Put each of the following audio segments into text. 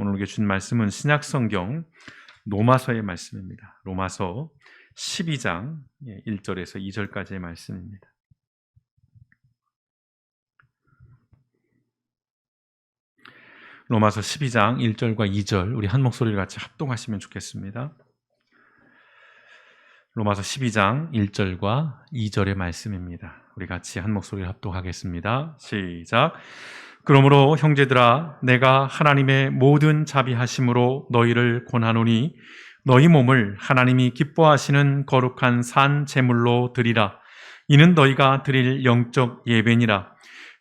오늘 우리에게 준 말씀은 신약성경 로마서의 말씀입니다. 로마서 12장 1절에서 2절까지의 말씀입니다. 로마서 12장 1절과 2절 우리 한 목소리를 같이 합동하시면 좋겠습니다. 로마서 12장 1절과 2절의 말씀입니다. 우리 같이 한 목소리를 합동하겠습니다. 시작. 그러므로 형제들아 내가 하나님의 모든 자비하심으로 너희를 권하노니 너희 몸을 하나님이 기뻐하시는 거룩한 산 제물로 드리라. 이는 너희가 드릴 영적 예배니라.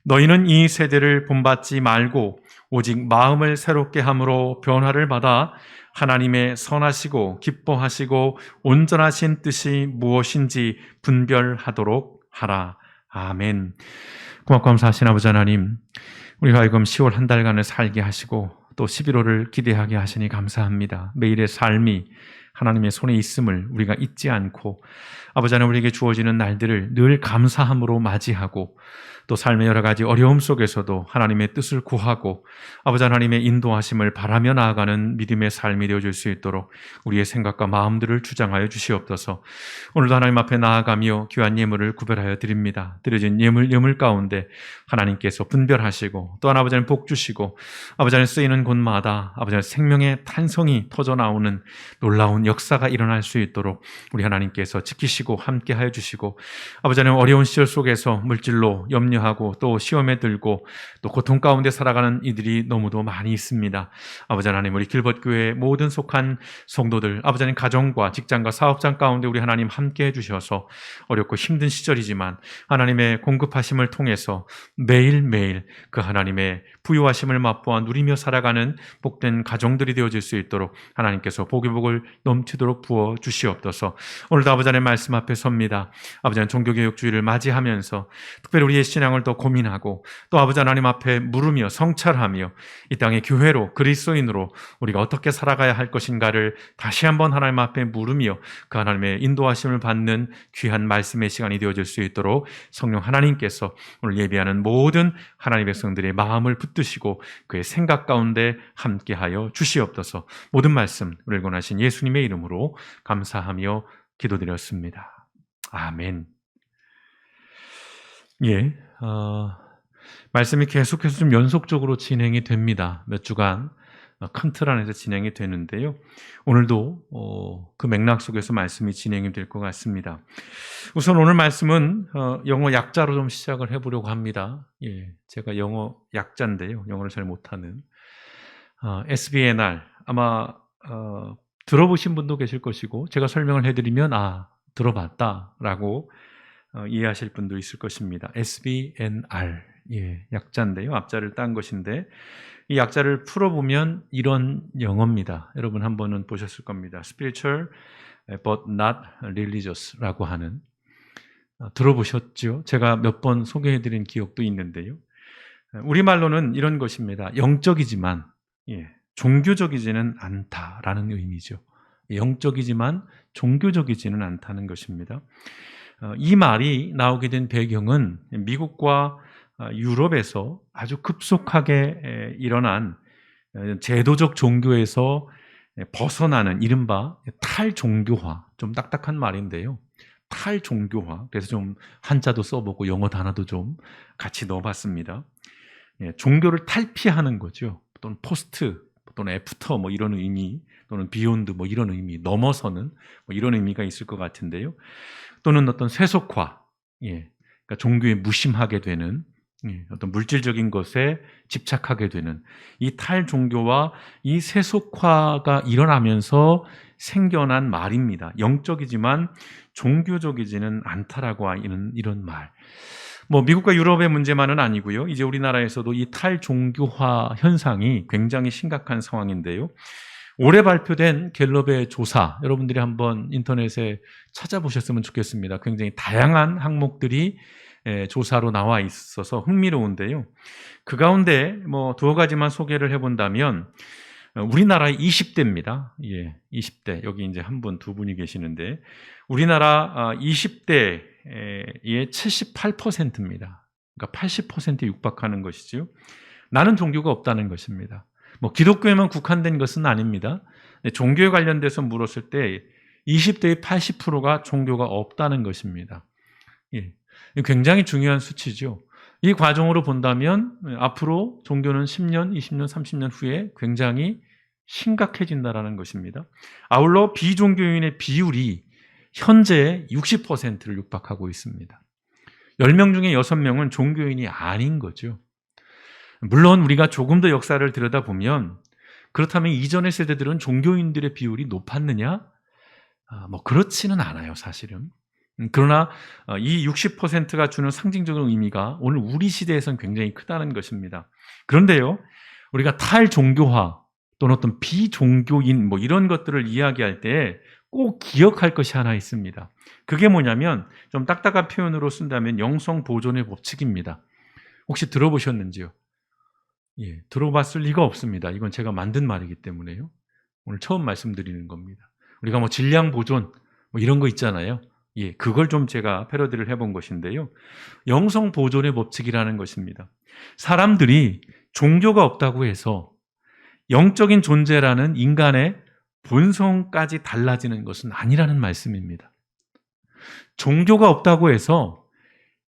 너희는 이 세대를 본받지 말고 오직 마음을 새롭게 함으로 변화를 받아 하나님의 선하시고 기뻐하시고 온전하신 뜻이 무엇인지 분별하도록 하라. 아멘. 고맙고 감사하신 아버지 하나님, 우리가 지금 10월 한 달간을 살게 하시고 또 11월을 기대하게 하시니 감사합니다. 매일의 삶이 하나님의 손에 있음을 우리가 잊지 않고 아버지 하나님 우리에게 주어지는 날들을 늘 감사함으로 맞이하고 또 삶의 여러 가지 어려움 속에서도 하나님의 뜻을 구하고 아버지 하나님의 인도하심을 바라며 나아가는 믿음의 삶이 되어질 수 있도록 우리의 생각과 마음들을 주장하여 주시옵소서. 오늘도 하나님 앞에 나아가며 귀한 예물을 구별하여 드립니다. 드려진 예물 가운데 하나님께서 분별하시고 또한 아버지 하나님 복 주시고 아버지 하나님 쓰이는 곳마다 아버지 하나님 생명의 탄성이 터져나오는 놀라운 역사가 일어날 수 있도록 우리 하나님께서 지키시고 함께하여 주시고 아버지 하나님 어려운 시절 속에서 물질로 염려하고 또 시험에 들고 또 고통 가운데 살아가는 이들이 너무도 많이 있습니다. 아버지 하나님 우리 길벗교회에 모든 속한 성도들 아버지 하나님 가정과 직장과 사업장 가운데 우리 하나님 함께해 주셔서 어렵고 힘든 시절이지만 하나님의 공급하심을 통해서 매일매일 그 하나님의 부유하심을 맛보아 누리며 살아가는 복된 가정들이 되어질 수 있도록 하나님께서 복의 복을 넘치도록 부어 주시옵소서. 오늘도 아버지 하나님 말씀 앞에 섭니다. 아버지 하나님 종교개혁주의를 맞이하면서 특별히 우리의 신앙을 더 고민하고 또 아버지 하나님 앞에 물으며 성찰하며 이 땅의 교회로 그리스도인으로 우리가 어떻게 살아가야 할 것인가를 다시 한번 하나님 앞에 물으며 그 하나님의 인도하심을 받는 귀한 말씀의 시간이 되어질 수 있도록 성령 하나님께서 오늘 예비하는 모든 하나님의 백성들의 마음을 붙드시고 그의 생각 가운데 함께하여 주시옵소서. 모든 말씀 우리를 권하신 예수님의 이름으로 감사하며 기도드렸습니다. 아멘. 말씀이 계속해서 좀 연속적으로 진행이 됩니다. 몇 주간 큰 틀 안에서 진행이 되는데요. 오늘도 그 맥락 속에서 말씀이 진행이 될 것 같습니다. 우선 오늘 말씀은 영어 약자로 좀 시작을 해보려고 합니다. 제가 영어 약자인데요. 영어를 잘 못하는 SBNR 아마 들어보신 분도 계실 것이고 제가 설명을 해드리면 들어봤다라고 이해하실 분도 있을 것입니다. SBNR 약자인데요. 앞자를 딴 것인데 이 약자를 풀어보면 이런 영어입니다. 여러분 한 번은 보셨을 겁니다. Spiritual but not religious라고 하는 들어보셨죠? 제가 몇 번 소개해드린 기억도 있는데요. 우리말로는 이런 것입니다. 영적이지만 종교적이지는 않다라는 의미죠. 영적이지만 종교적이지는 않다는 것입니다. 이 말이 나오게 된 배경은 미국과 유럽에서 아주 급속하게 일어난 제도적 종교에서 벗어나는 이른바 탈종교화, 좀 딱딱한 말인데요. 탈종교화, 그래서 좀 한자도 써보고 영어 단어도 좀 같이 넣어봤습니다. 종교를 탈피하는 거죠. 또는 포스트, 또는 애프터 뭐 이런 의미, 또는 비욘드 뭐 이런 의미, 넘어서는 뭐 이런 의미가 있을 것 같은데요. 또는 어떤 세속화, 그러니까 종교에 무심하게 되는 어떤 물질적인 것에 집착하게 되는 이 탈종교와 이 세속화가 일어나면서 생겨난 말입니다. 영적이지만 종교적이지는 않다라고 하는 이런 말. 미국과 유럽의 문제만은 아니고요. 이제 우리나라에서도 이 탈종교화 현상이 굉장히 심각한 상황인데요. 올해 발표된 갤럽의 조사, 여러분들이 한번 인터넷에 찾아보셨으면 좋겠습니다. 굉장히 다양한 항목들이 조사로 나와 있어서 흥미로운데요. 그 가운데 두어 가지만 소개를 해본다면 우리나라의 20대입니다. 20대. 여기 이제 한 분, 두 분이 계시는데 우리나라 20대의 78%입니다. 그러니까 80%에 육박하는 것이죠. 나는 종교가 없다는 것입니다. 뭐 기독교에만 국한된 것은 아닙니다. 종교에 관련돼서 물었을 때 20대의 80%가 종교가 없다는 것입니다. 예. 굉장히 중요한 수치죠. 이 과정으로 본다면 앞으로 종교는 10년, 20년, 30년 후에 굉장히 심각해진다는 것입니다. 아울러 비종교인의 비율이 현재 60%를 육박하고 있습니다. 10명 중에 6명은 종교인이 아닌 거죠. 물론 우리가 조금 더 역사를 들여다보면 그렇다면 이전의 세대들은 종교인들의 비율이 높았느냐? 뭐 그렇지는 않아요, 사실은. 그러나 이 60%가 주는 상징적인 의미가 오늘 우리 시대에서는 굉장히 크다는 것입니다. 그런데요, 우리가 탈종교화 또는 어떤 비종교인 뭐 이런 것들을 이야기할 때 꼭 기억할 것이 하나 있습니다. 그게 뭐냐면 좀 딱딱한 표현으로 쓴다면 영성 보존의 법칙입니다. 혹시 들어보셨는지요? 예, 들어봤을 리가 없습니다. 이건 제가 만든 말이기 때문에요. 오늘 처음 말씀드리는 겁니다. 우리가 뭐 질량 보존 뭐 이런 거 있잖아요. 예, 그걸 좀 제가 패러디를 해본 것인데요. 영성 보존의 법칙이라는 것입니다. 사람들이 종교가 없다고 해서 영적인 존재라는 인간의 본성까지 달라지는 것은 아니라는 말씀입니다. 종교가 없다고 해서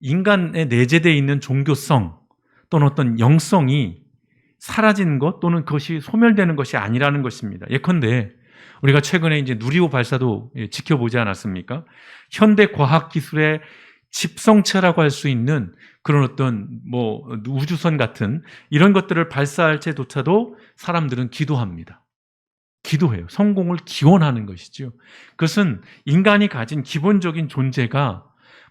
인간에 내재되어 있는 종교성 또는 어떤 영성이 사라지는 것 또는 그것이 소멸되는 것이 아니라는 것입니다. 예컨대 우리가 최근에 이제 누리호 발사도 지켜보지 않았습니까? 현대 과학 기술의 집성체라고 할 수 있는 그런 어떤 뭐 우주선 같은 이런 것들을 발사할 때조차도 사람들은 기도합니다. 기도해요. 성공을 기원하는 것이죠. 그것은 인간이 가진 기본적인 존재가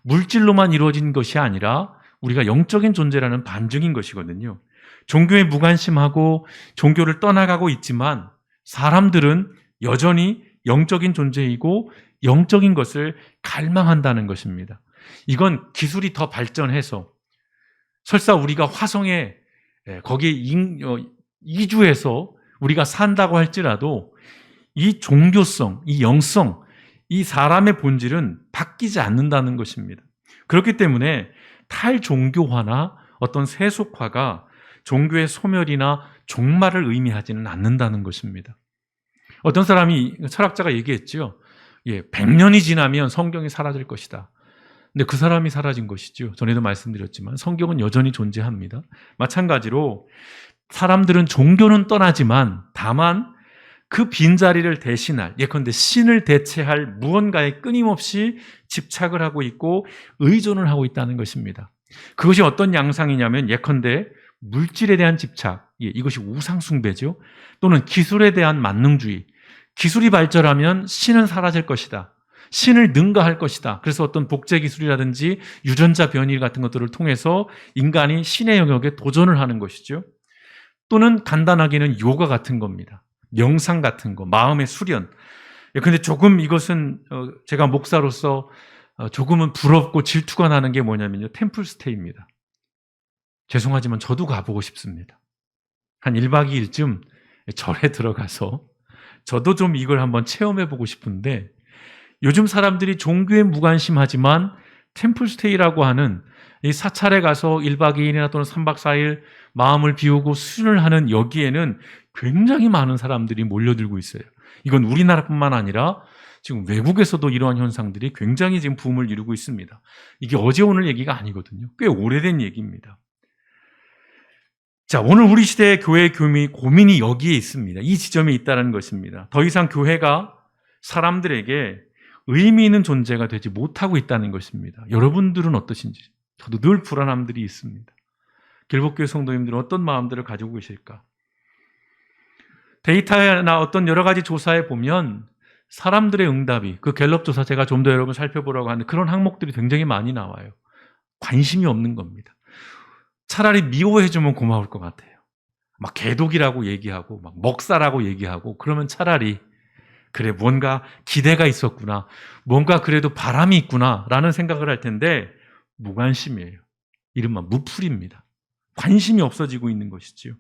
물질로만 이루어진 것이 아니라 우리가 영적인 존재라는 반증인 것이거든요. 종교에 무관심하고 종교를 떠나가고 있지만 사람들은 여전히 영적인 존재이고 영적인 것을 갈망한다는 것입니다. 이건 기술이 더 발전해서 설사 우리가 화성에 거기에 이주해서 우리가 산다고 할지라도 이 종교성, 이 영성, 이 사람의 본질은 바뀌지 않는다는 것입니다. 그렇기 때문에 탈종교화나 어떤 세속화가 종교의 소멸이나 종말을 의미하지는 않는다는 것입니다. 어떤 사람이 철학자가 얘기했죠. 예, 100년이 지나면 성경이 사라질 것이다. 근데 그 사람이 사라진 것이죠. 전에도 말씀드렸지만 성경은 여전히 존재합니다. 마찬가지로 사람들은 종교는 떠나지만 다만 그 빈자리를 대신할, 예컨대 신을 대체할 무언가에 끊임없이 집착을 하고 있고 의존을 하고 있다는 것입니다. 그것이 어떤 양상이냐면 예컨대 물질에 대한 집착, 이것이 우상숭배죠. 또는 기술에 대한 만능주의. 기술이 발전하면 신은 사라질 것이다. 신을 능가할 것이다. 그래서 어떤 복제 기술이라든지 유전자 변이 같은 것들을 통해서 인간이 신의 영역에 도전을 하는 것이죠. 또는 간단하게는 요가 같은 겁니다. 명상 같은 거, 마음의 수련. 근데 조금 이것은 제가 목사로서 조금은 부럽고 질투가 나는 게 뭐냐면요. 템플스테이입니다. 죄송하지만 저도 가보고 싶습니다. 한 1박 2일쯤 절에 들어가서 저도 좀 이걸 한번 체험해보고 싶은데 요즘 사람들이 종교에 무관심하지만 템플스테이라고 하는 이 사찰에 가서 1박 2일이나 또는 3박 4일 마음을 비우고 수련을 하는 여기에는 굉장히 많은 사람들이 몰려들고 있어요. 이건 우리나라뿐만 아니라 지금 외국에서도 이러한 현상들이 굉장히 지금 붐을 이루고 있습니다. 이게 어제 오늘 얘기가 아니거든요. 꽤 오래된 얘기입니다. 자, 오늘 우리 시대의 교회의 고민이 여기에 있습니다. 이 지점에 있다는 것입니다. 더 이상 교회가 사람들에게 의미 있는 존재가 되지 못하고 있다는 것입니다. 여러분들은 어떠신지 저도 늘 불안함들이 있습니다. 길복교회 성도님들은 어떤 마음들을 가지고 계실까? 데이터나 어떤 여러 가지 조사에 보면 사람들의 응답이 그 갤럽 조사 제가 좀 더 여러분 살펴보라고 하는데 그런 항목들이 굉장히 많이 나와요. 관심이 없는 겁니다. 차라리 미워해주면 고마울 것 같아요. 막 개독이라고 얘기하고 막 먹사라고 얘기하고 그러면 차라리 그래 뭔가 기대가 있었구나. 뭔가 그래도 바람이 있구나 라는 생각을 할 텐데 무관심이에요. 이른바 무풀입니다. 관심이 없어지고 있는 것이지요.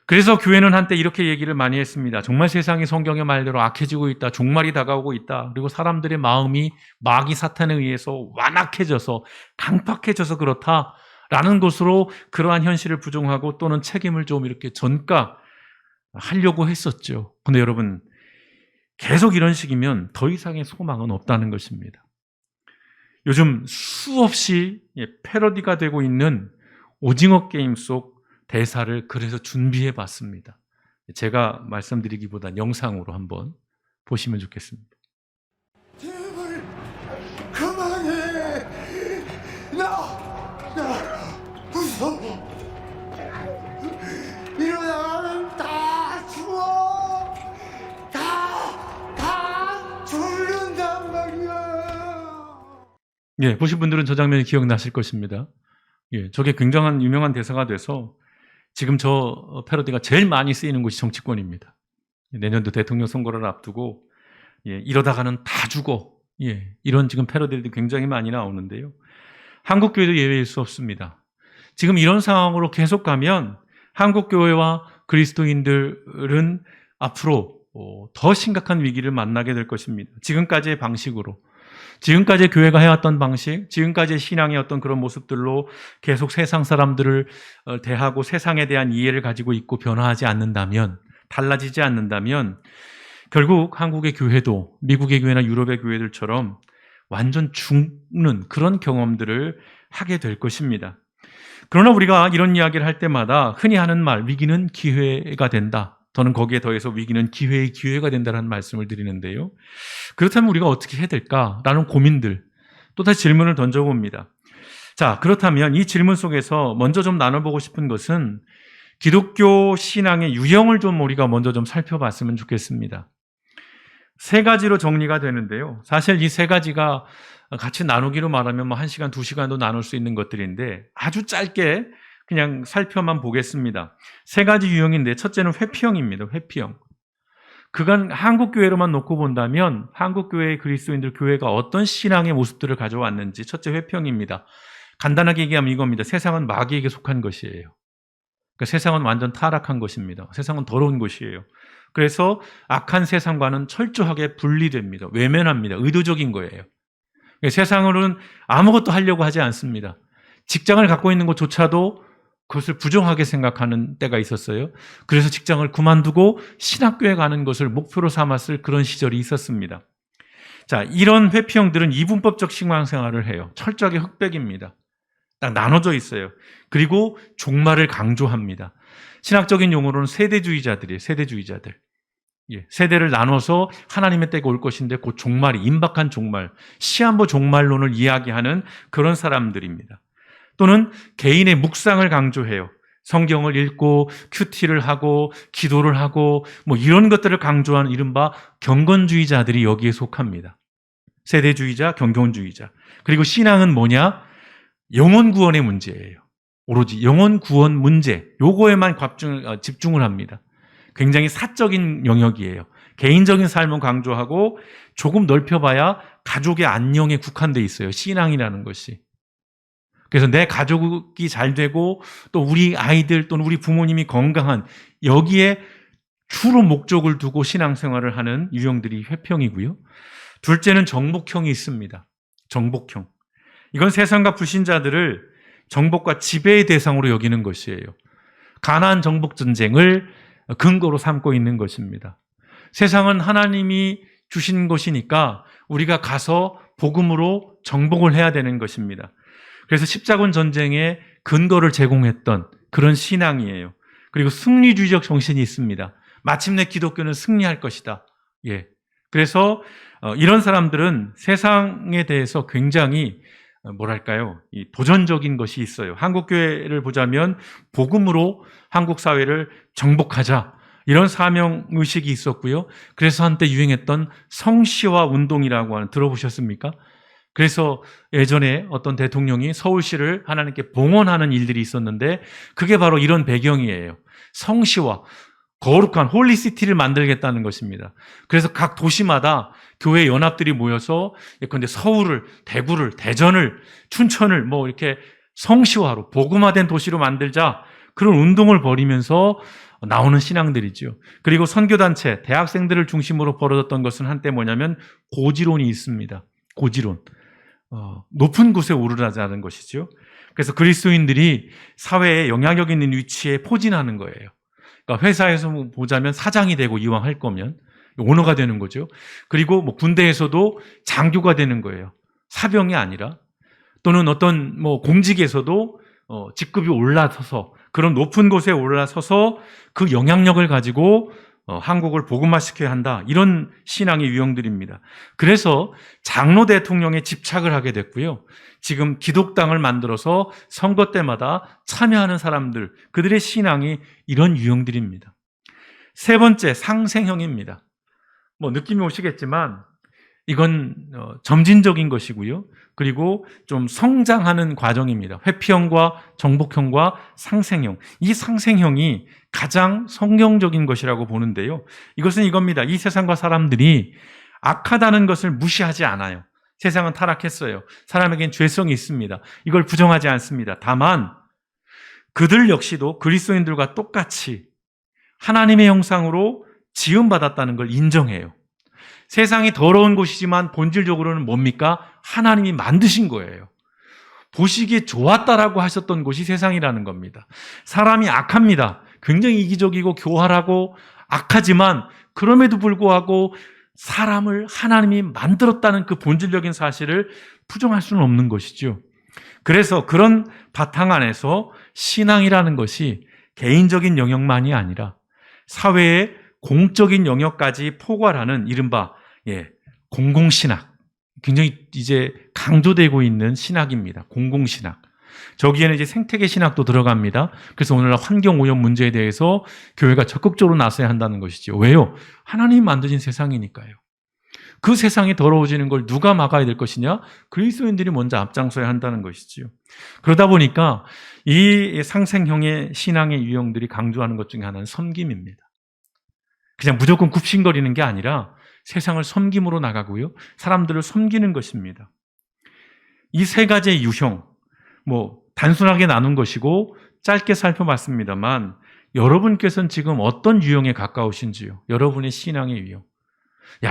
그래서 교회는 한때 이렇게 얘기를 많이 했습니다. 정말 세상이 성경의 말대로 악해지고 있다. 종말이 다가오고 있다. 그리고 사람들의 마음이 마귀 사탄에 의해서 완악해져서 강팍해져서 그렇다라는 것으로 그러한 현실을 부정하고 또는 책임을 좀 이렇게 전가 하려고 했었죠. 근데 여러분, 계속 이런 식이면 더 이상의 소망은 없다는 것입니다. 요즘 수없이 패러디가 되고 있는 오징어 게임 속 대사를 그래서 준비해 봤습니다. 제가 말씀드리기보단 영상으로 한번 보시면 좋겠습니다. 제발 그만해. 나 무서워. 이러다가는 다 죽어. 다 죽는단 말이야. 예, 보신 분들은 저 장면이 기억나실 것입니다. 예, 저게 굉장한 유명한 대사가 돼서 지금 저 패러디가 제일 많이 쓰이는 곳이 정치권입니다. 내년도 대통령 선거를 앞두고 이러다가는 다 죽어. 이런 지금 패러디들이 굉장히 많이 나오는데요. 한국교회도 예외일 수 없습니다. 지금 이런 상황으로 계속 가면 한국교회와 그리스도인들은 앞으로 더 심각한 위기를 만나게 될 것입니다. 지금까지의 방식으로. 지금까지 교회가 해왔던 방식, 지금까지의 신앙의 어떤 그런 모습들로 계속 세상 사람들을 대하고 세상에 대한 이해를 가지고 있고 변화하지 않는다면, 달라지지 않는다면 결국 한국의 교회도 미국의 교회나 유럽의 교회들처럼 완전 죽는 그런 경험들을 하게 될 것입니다. 그러나 우리가 이런 이야기를 할 때마다 흔히 하는 말, 위기는 기회가 된다. 저는 거기에 더해서 위기는 기회의 기회가 된다는 말씀을 드리는데요. 그렇다면 우리가 어떻게 해야 될까라는 고민들, 또다시 질문을 던져봅니다. 자, 그렇다면 이 질문 속에서 먼저 좀 나눠보고 싶은 것은 기독교 신앙의 유형을 좀 우리가 먼저 좀 살펴봤으면 좋겠습니다. 세 가지로 정리가 되는데요. 사실 이 세 가지가 같이 나누기로 말하면 뭐 1시간, 2시간도 나눌 수 있는 것들인데 아주 짧게 그냥 살펴만 보겠습니다. 세 가지 유형인데 첫째는 회피형입니다. 회피형. 그간 한국교회로만 놓고 본다면 한국교회의 그리스도인들 교회가 어떤 신앙의 모습들을 가져왔는지 첫째 회피형입니다. 간단하게 얘기하면 이겁니다. 세상은 마귀에게 속한 것이에요. 그러니까 세상은 완전 타락한 것입니다. 세상은 더러운 것이에요. 그래서 악한 세상과는 철저하게 분리됩니다. 외면합니다. 의도적인 거예요. 세상으로는 아무것도 하려고 하지 않습니다. 직장을 갖고 있는 것조차도 그것을 부정하게 생각하는 때가 있었어요. 그래서 직장을 그만두고 신학교에 가는 것을 목표로 삼았을 그런 시절이 있었습니다. 자, 이런 회피형들은 이분법적 신앙생활을 해요. 철저하게 흑백입니다. 딱 나눠져 있어요. 그리고 종말을 강조합니다. 신학적인 용어로는 세대주의자들이에요. 세대주의자들. 세대를 나눠서 하나님의 때가 올 것인데 그 종말이 임박한 종말, 시한부 종말론을 이야기하는 그런 사람들입니다. 또는 개인의 묵상을 강조해요. 성경을 읽고 큐티를 하고 기도를 하고 뭐 이런 것들을 강조하는 이른바 경건주의자들이 여기에 속합니다. 세대주의자, 경건주의자. 그리고 신앙은 뭐냐? 영혼 구원의 문제예요. 오로지 영혼 구원 문제, 요거에만 집중을 합니다. 굉장히 사적인 영역이에요. 개인적인 삶은 강조하고 조금 넓혀봐야 가족의 안녕에 국한돼 있어요. 신앙이라는 것이. 그래서 내 가족이 잘 되고 또 우리 아이들 또는 우리 부모님이 건강한 여기에 주로 목적을 두고 신앙생활을 하는 유형들이 회평이고요. 둘째는 정복형이 있습니다. 정복형. 이건 세상과 불신자들을 정복과 지배의 대상으로 여기는 것이에요. 가나안 정복 전쟁을 근거로 삼고 있는 것입니다. 세상은 하나님이 주신 것이니까 우리가 가서 복음으로 정복을 해야 되는 것입니다. 그래서 십자군 전쟁의 근거를 제공했던 그런 신앙이에요. 그리고 승리주의적 정신이 있습니다. 마침내 기독교는 승리할 것이다. 그래서 이런 사람들은 세상에 대해서 굉장히 이 도전적인 것이 있어요. 한국교회를 보자면 복음으로 한국 사회를 정복하자. 이런 사명의식이 있었고요. 그래서 한때 유행했던 성시화 운동이라고 하는, 들어보셨습니까? 그래서 예전에 어떤 대통령이 서울시를 하나님께 봉헌하는 일들이 있었는데 그게 바로 이런 배경이에요. 성시화, 거룩한 홀리시티를 만들겠다는 것입니다. 그래서 각 도시마다 교회 연합들이 모여서 예컨대 서울을, 대구를, 대전을, 춘천을 뭐 이렇게 성시화로 복음화된 도시로 만들자, 그런 운동을 벌이면서 나오는 신앙들이죠. 그리고 선교단체, 대학생들을 중심으로 벌어졌던 것은 한때 뭐냐면 고지론이 있습니다. 고지론. 높은 곳에 오르라자는 것이죠. 그래서 그리스도인들이 사회에 영향력 있는 위치에 포진하는 거예요. 그러니까 회사에서 보자면 사장이 되고 이왕 할 거면 오너가 되는 거죠. 그리고 뭐 군대에서도 장교가 되는 거예요. 사병이 아니라. 또는 어떤 뭐 공직에서도 직급이 올라서서 그런 높은 곳에 올라서서 그 영향력을 가지고 한국을 복음화시켜야 한다. 이런 신앙의 유형들입니다. 그래서 장로 대통령에 집착을 하게 됐고요. 지금 기독당을 만들어서 선거 때마다 참여하는 사람들, 그들의 신앙이 이런 유형들입니다. 세 번째, 상생형입니다. 뭐 느낌이 오시겠지만 이건 점진적인 것이고요. 그리고 좀 성장하는 과정입니다. 회피형과 정복형과 상생형. 이 상생형이 가장 성경적인 것이라고 보는데요. 이것은 이겁니다. 이 세상과 사람들이 악하다는 것을 무시하지 않아요. 세상은 타락했어요. 사람에겐 죄성이 있습니다. 이걸 부정하지 않습니다. 다만 그들 역시도 그리스도인들과 똑같이 하나님의 형상으로 지음받았다는 걸 인정해요. 세상이 더러운 곳이지만 본질적으로는 뭡니까? 하나님이 만드신 거예요. 보시기에 좋았다라고 하셨던 곳이 세상이라는 겁니다. 사람이 악합니다. 굉장히 이기적이고 교활하고 악하지만 그럼에도 불구하고 사람을 하나님이 만들었다는 그 본질적인 사실을 부정할 수는 없는 것이죠. 그래서 그런 바탕 안에서 신앙이라는 것이 개인적인 영역만이 아니라 사회의 공적인 영역까지 포괄하는 이른바 공공신학, 굉장히 이제 강조되고 있는 신학입니다. 공공신학. 저기에는 이제 생태계 신학도 들어갑니다. 그래서 오늘날 환경오염 문제에 대해서 교회가 적극적으로 나서야 한다는 것이죠. 왜요? 하나님이 만드신 세상이니까요. 그 세상이 더러워지는 걸 누가 막아야 될 것이냐? 그리스도인들이 먼저 앞장서야 한다는 것이지요. 그러다 보니까 이 상생형의 신앙의 유형들이 강조하는 것 중에 하나는 섬김입니다. 그냥 무조건 굽신거리는 게 아니라 세상을 섬김으로 나가고요. 사람들을 섬기는 것입니다. 이 세 가지의 유형, 단순하게 나눈 것이고 짧게 살펴봤습니다만 여러분께서는 지금 어떤 유형에 가까우신지요? 여러분의 신앙의 유형.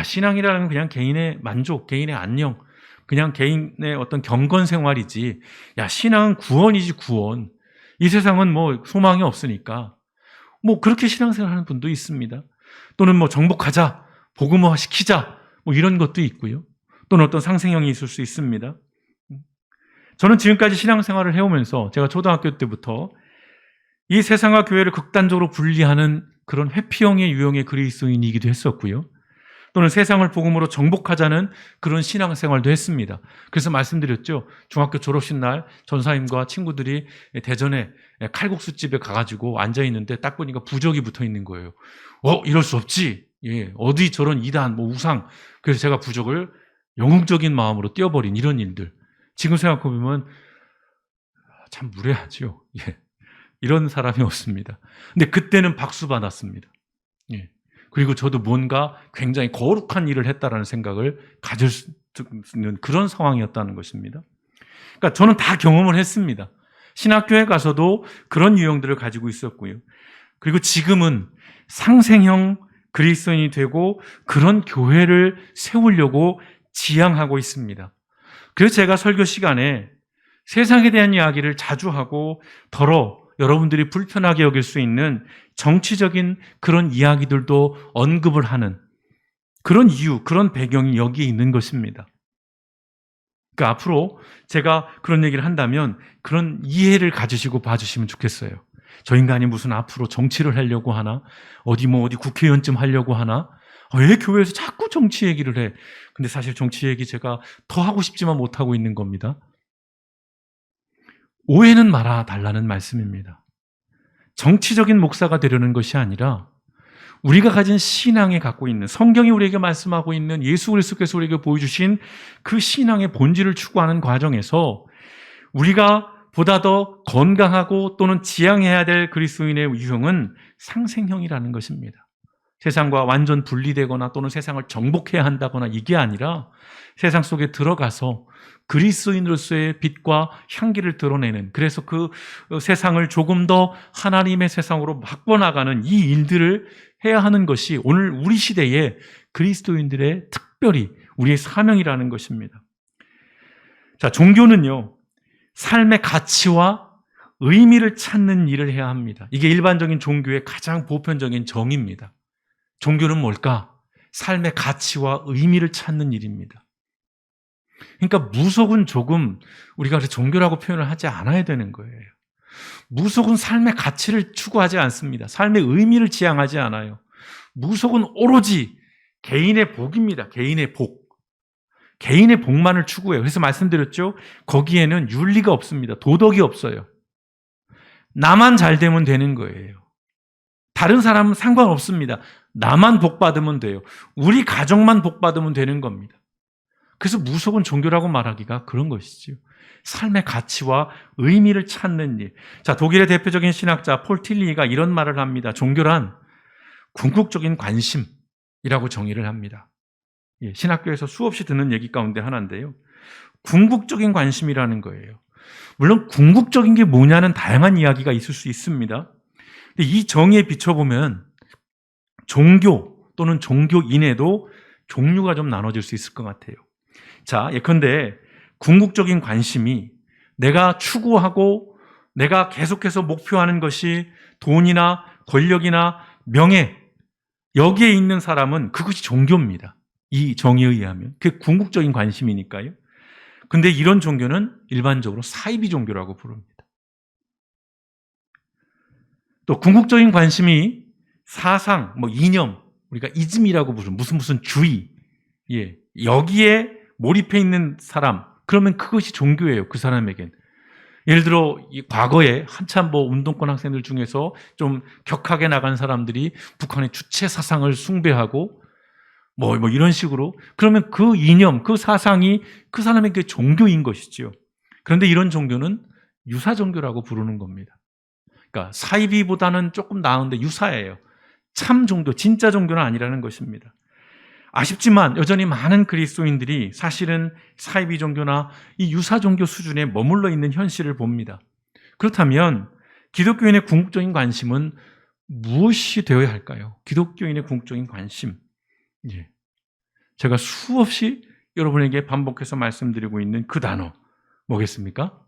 신앙이라는 건 그냥 개인의 만족, 개인의 안녕, 그냥 개인의 어떤 경건 생활이지. 신앙은 구원이지, 구원. 이 세상은 소망이 없으니까. 그렇게 신앙생활 하는 분도 있습니다. 또는 정복하자, 복음화 시키자, 이런 것도 있고요. 또는 어떤 상생형이 있을 수 있습니다. 저는 지금까지 신앙생활을 해오면서 제가 초등학교 때부터 이 세상과 교회를 극단적으로 분리하는 그런 회피형의 유형의 그리스도인이기도 했었고요. 또는 세상을 복음으로 정복하자는 그런 신앙생활도 했습니다. 그래서 말씀드렸죠. 중학교 졸업식 날 전사님과 친구들이 대전에 칼국수집에 가가지고 앉아있는데 딱 보니까 부적이 붙어 있는 거예요. 이럴 수 없지. 어디 저런 이단, 우상. 그래서 제가 부적을 영웅적인 마음으로 띄워버린 이런 일들. 지금 생각해보면 참 무례하죠. 이런 사람이 없습니다. 근데 그때는 박수 받았습니다. 그리고 저도 뭔가 굉장히 거룩한 일을 했다라는 생각을 가질 수 있는 그런 상황이었다는 것입니다. 그러니까 저는 다 경험을 했습니다. 신학교에 가서도 그런 유형들을 가지고 있었고요. 그리고 지금은 상생형 그리스도인이 되고 그런 교회를 세우려고 지향하고 있습니다. 그래서 제가 설교 시간에 세상에 대한 이야기를 자주 하고 여러분들이 불편하게 여길 수 있는 정치적인 그런 이야기들도 언급을 하는 그런 이유, 그런 배경이 여기에 있는 것입니다. 그러니까 앞으로 제가 그런 얘기를 한다면 그런 이해를 가지시고 봐주시면 좋겠어요. 저 인간이 무슨 앞으로 정치를 하려고 하나? 어디 국회의원쯤 하려고 하나? 왜 교회에서 자꾸 정치 얘기를 해? 근데 사실 정치 얘기 제가 더 하고 싶지만 못하고 있는 겁니다. 오해는 말아 달라는 말씀입니다. 정치적인 목사가 되려는 것이 아니라 우리가 가진 신앙에 갖고 있는 성경이 우리에게 말씀하고 있는 예수 그리스도께서 우리에게 보여주신 그 신앙의 본질을 추구하는 과정에서 우리가 보다 더 건강하고 또는 지향해야 될 그리스도인의 유형은 상생형이라는 것입니다. 세상과 완전 분리되거나 또는 세상을 정복해야 한다거나 이게 아니라 세상 속에 들어가서 그리스도인으로서의 빛과 향기를 드러내는, 그래서 그 세상을 조금 더 하나님의 세상으로 바꿔나가는 이 일들을 해야 하는 것이 오늘 우리 시대의 그리스도인들의 특별히 우리의 사명이라는 것입니다. 자, 종교는요, 삶의 가치와 의미를 찾는 일을 해야 합니다. 이게 일반적인 종교의 가장 보편적인 정의입니다. 종교는 뭘까? 삶의 가치와 의미를 찾는 일입니다. 그러니까 무속은 조금 우리가 그래서 종교라고 표현을 하지 않아야 되는 거예요. 무속은 삶의 가치를 추구하지 않습니다. 삶의 의미를 지향하지 않아요. 무속은 오로지 개인의 복입니다. 개인의 복. 개인의 복만을 추구해요. 그래서 말씀드렸죠. 거기에는 윤리가 없습니다. 도덕이 없어요. 나만 잘 되면 되는 거예요. 다른 사람은 상관없습니다. 나만 복 받으면 돼요. 우리 가정만 복 받으면 되는 겁니다. 그래서 무속은 종교라고 말하기가 그런 것이죠. 삶의 가치와 의미를 찾는 일. 자, 독일의 대표적인 신학자 폴 틸리가 이런 말을 합니다. 종교란 궁극적인 관심이라고 정의를 합니다. 예, 신학교에서 수없이 듣는 얘기 가운데 하나인데요. 궁극적인 관심이라는 거예요. 물론 궁극적인 게 뭐냐는 다양한 이야기가 있을 수 있습니다. 근데 이 정의에 비춰보면 종교 또는 종교인에도 종류가 좀 나눠질 수 있을 것 같아요. 자, 예컨대 궁극적인 관심이 내가 추구하고 내가 계속해서 목표하는 것이 돈이나 권력이나 명예, 여기에 있는 사람은 그것이 종교입니다. 이 정의에 의하면. 그게 궁극적인 관심이니까요. 근데 이런 종교는 일반적으로 사이비 종교라고 부릅니다. 또 궁극적인 관심이 사상, 이념, 우리가 이즘이라고 부르는 무슨 주의, 예, 여기에 몰입해 있는 사람, 그러면 그것이 종교예요. 그 사람에겐. 예를 들어 이 과거에 한참 운동권 학생들 중에서 좀 격하게 나간 사람들이 북한의 주체 사상을 숭배하고 이런 식으로, 그러면 그 이념, 그 사상이 그 사람에게 종교인 것이지요. 그런데 이런 종교는 유사 종교라고 부르는 겁니다. 그러니까 사이비보다는 조금 나은데 유사예요. 참 종교, 진짜 종교는 아니라는 것입니다. 아쉽지만 여전히 많은 그리스도인들이 사실은 사이비 종교나 이 유사 종교 수준에 머물러 있는 현실을 봅니다. 그렇다면 기독교인의 궁극적인 관심은 무엇이 되어야 할까요? 기독교인의 궁극적인 관심. 예. 제가 수없이 여러분에게 반복해서 말씀드리고 있는 그 단어 뭐겠습니까?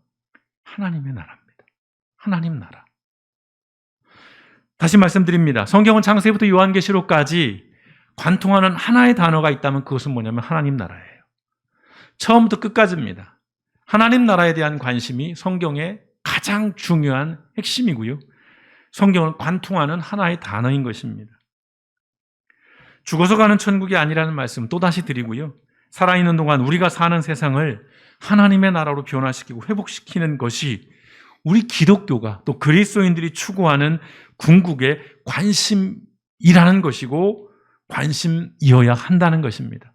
하나님의 나라입니다. 하나님 나라. 다시 말씀드립니다. 성경은 창세기부터 요한계시록까지 관통하는 하나의 단어가 있다면 그것은 뭐냐면 하나님 나라예요. 처음부터 끝까지입니다. 하나님 나라에 대한 관심이 성경의 가장 중요한 핵심이고요. 성경을 관통하는 하나의 단어인 것입니다. 죽어서 가는 천국이 아니라는 말씀 또다시 드리고요. 살아있는 동안 우리가 사는 세상을 하나님의 나라로 변화시키고 회복시키는 것이 우리 기독교가 또 그리스도인들이 추구하는 궁극의 관심이라는 것이고 관심이어야 한다는 것입니다.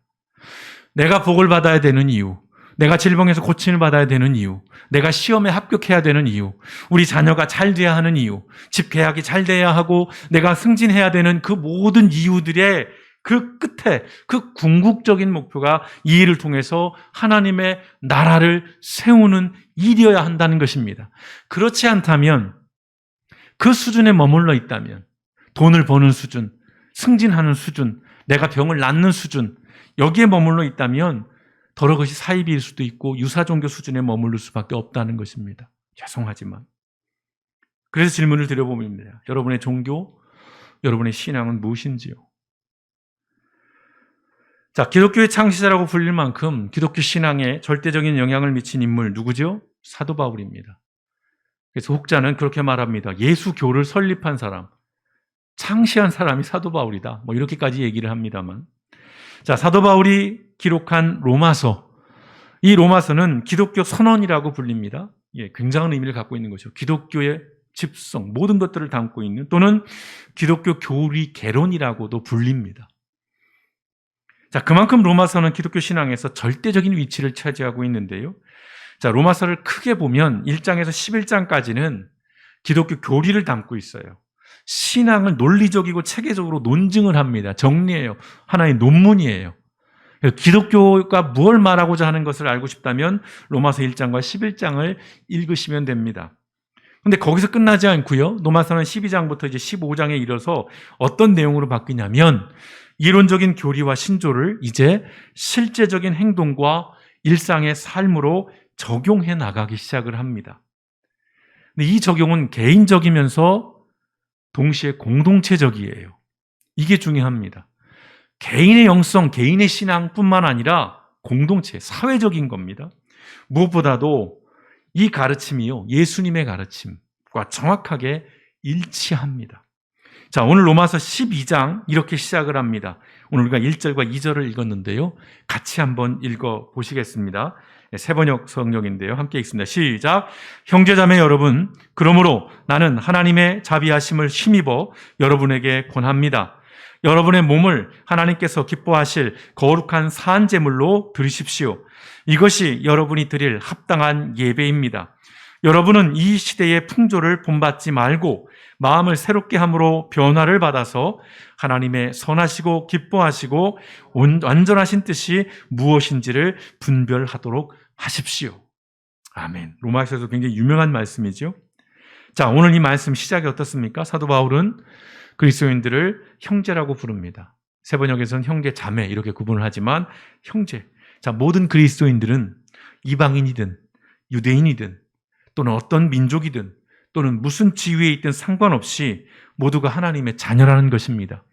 내가 복을 받아야 되는 이유, 내가 질병에서 고침을 받아야 되는 이유, 내가 시험에 합격해야 되는 이유, 우리 자녀가 잘 돼야 하는 이유, 집 계약이 잘 돼야 하고 내가 승진해야 되는 그 모든 이유들의 그 끝에 그 궁극적인 목표가 이 일을 통해서 하나님의 나라를 세우는 일이어야 한다는 것입니다. 그렇지 않다면 그 수준에 머물러 있다면 돈을 버는 수준, 승진하는 수준, 내가 병을 낫는 수준, 여기에 머물러 있다면 더러 것이 사이비일 수도 있고 유사종교 수준에 머무를 수밖에 없다는 것입니다. 죄송하지만. 그래서 질문을 드려봅니다. 여러분의 종교, 여러분의 신앙은 무엇인지요? 자, 기독교의 창시자라고 불릴 만큼 기독교 신앙에 절대적인 영향을 미친 인물 누구죠? 사도 바울입니다. 그래서 혹자는 그렇게 말합니다. 예수교를 설립한 사람, 창시한 사람이 사도 바울이다. 이렇게까지 얘기를 합니다만. 자, 사도 바울이 기록한 로마서. 이 로마서는 기독교 선언이라고 불립니다. 예, 굉장한 의미를 갖고 있는 것이죠. 기독교의 집성, 모든 것들을 담고 있는, 또는 기독교 교리 개론이라고도 불립니다. 자, 그만큼 로마서는 기독교 신앙에서 절대적인 위치를 차지하고 있는데요. 자, 로마서를 크게 보면 1장에서 11장까지는 기독교 교리를 담고 있어요. 신앙을 논리적이고 체계적으로 논증을 합니다. 정리해요. 하나의 논문이에요. 기독교가 무엇을 말하고자 하는 것을 알고 싶다면 로마서 1장과 11장을 읽으시면 됩니다. 그런데 거기서 끝나지 않고요. 로마서는 12장부터 이제 15장에 이르러서 어떤 내용으로 바뀌냐면 이론적인 교리와 신조를 이제 실제적인 행동과 일상의 삶으로 적용해 나가기 시작을 합니다. 근데 이 적용은 개인적이면서 동시에 공동체적이에요. 이게 중요합니다. 개인의 영성, 개인의 신앙뿐만 아니라 공동체, 사회적인 겁니다. 무엇보다도 이 가르침이요, 예수님의 가르침과 정확하게 일치합니다. 자, 오늘 로마서 12장 이렇게 시작을 합니다. 오늘 우리가 1절과 2절을 읽었는데요. 같이 한번 읽어 보시겠습니다. 세번역 성경인데요. 함께 읽습니다. 시작. 형제자매 여러분, 그러므로 나는 하나님의 자비하심을 힘입어 여러분에게 권합니다. 여러분의 몸을 하나님께서 기뻐하실 거룩한 산 제물로 드리십시오. 이것이 여러분이 드릴 합당한 예배입니다. 여러분은 이 시대의 풍조를 본받지 말고 마음을 새롭게 함으로 변화를 받아서 하나님의 선하시고 기뻐하시고 완전하신 뜻이 무엇인지를 분별하도록 하십시오. 아멘. 로마서에서 굉장히 유명한 말씀이죠. 자, 오늘 이 말씀 시작이 어떻습니까? 사도 바울은 그리스도인들을 형제라고 부릅니다. 세번역에서는 형제, 자매 이렇게 구분을 하지만 형제. 자, 모든 그리스도인들은 이방인이든 유대인이든 또는 어떤 민족이든 또는 무슨 지위에 있든 상관없이 모두가 하나님의 자녀라는 것입니다.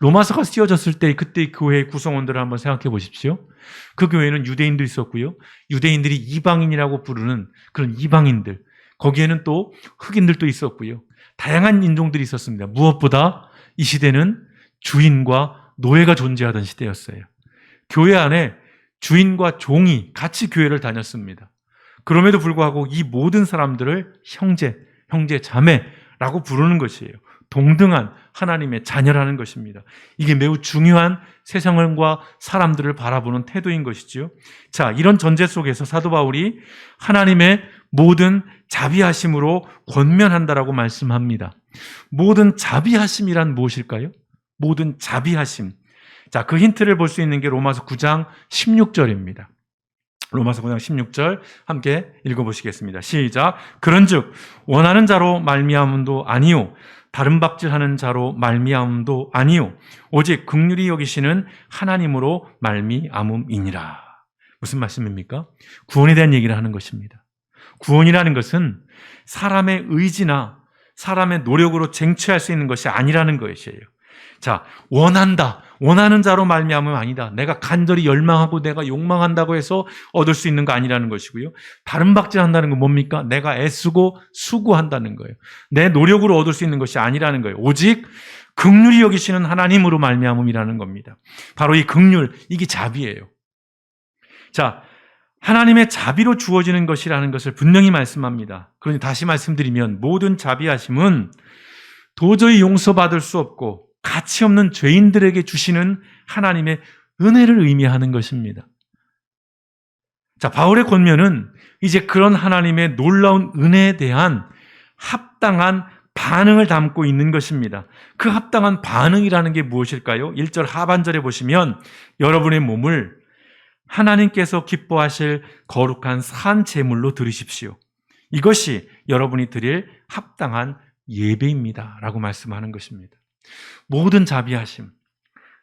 로마서가 쓰여졌을 때 그때 교회의 구성원들을 한번 생각해 보십시오. 그 교회는 유대인도 있었고요. 유대인들이 이방인이라고 부르는 그런 이방인들, 거기에는 또 흑인들도 있었고요. 다양한 인종들이 있었습니다. 무엇보다 이 시대는 주인과 노예가 존재하던 시대였어요. 교회 안에 주인과 종이 같이 교회를 다녔습니다. 그럼에도 불구하고 이 모든 사람들을 형제, 자매라고 부르는 것이에요. 동등한 하나님의 자녀라는 것입니다. 이게 매우 중요한 세상과 사람들을 바라보는 태도인 것이죠. 자, 이런 전제 속에서 사도 바울이 하나님의 모든 자비하심으로 권면한다라고 말씀합니다. 모든 자비하심이란 무엇일까요? 모든 자비하심. 자, 그 힌트를 볼 수 있는 게 로마서 9장 16절입니다. 로마서 9장 16절 함께 읽어보시겠습니다. 시작. 그런즉 원하는 자로 말미암음도 아니요 다른 박질하는 자로 말미암음도 아니요 오직 긍휼히 여기시는 하나님으로 말미암음이니라. 무슨 말씀입니까? 구원에 대한 얘기를 하는 것입니다. 구원이라는 것은 사람의 의지나 사람의 노력으로 쟁취할 수 있는 것이 아니라는 것이에요. 자, 원하는 자로 말미암으면 아니다. 내가 간절히 열망하고 내가 욕망한다고 해서 얻을 수 있는 거 아니라는 것이고요. 다른 박질한다는 건 뭡니까? 내가 애쓰고 수고한다는 거예요. 내 노력으로 얻을 수 있는 것이 아니라는 거예요. 오직 긍휼히 여기시는 하나님으로 말미암음이라는 겁니다. 바로 이 긍휼, 이게 자비예요. 자, 하나님의 자비로 주어지는 것이라는 것을 분명히 말씀합니다. 그러니 다시 말씀드리면 모든 자비하심은 도저히 용서받을 수 없고 가치 없는 죄인들에게 주시는 하나님의 은혜를 의미하는 것입니다. 자, 바울의 권면은 이제 그런 하나님의 놀라운 은혜에 대한 합당한 반응을 담고 있는 것입니다. 그 합당한 반응이라는 게 무엇일까요? 1절 하반절에 보시면 여러분의 몸을 하나님께서 기뻐하실 거룩한 산 제물로 드리십시오. 이것이 여러분이 드릴 합당한 예배입니다. 라고 말씀하는 것입니다. 모든 자비하심,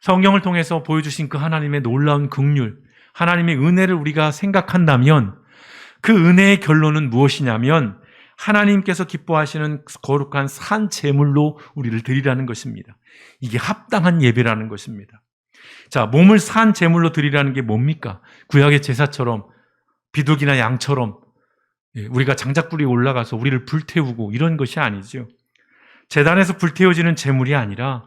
성경을 통해서 보여주신 그 하나님의 놀라운 긍휼, 하나님의 은혜를 우리가 생각한다면 그 은혜의 결론은 무엇이냐면 하나님께서 기뻐하시는 거룩한 산 제물로 우리를 드리라는 것입니다. 이게 합당한 예배라는 것입니다. 자, 몸을 산 제물로 드리라는 게 뭡니까? 구약의 제사처럼 비둘기나 양처럼 우리가 장작불이 올라가서 우리를 불태우고 이런 것이 아니죠. 제단에서 불태워지는 제물이 아니라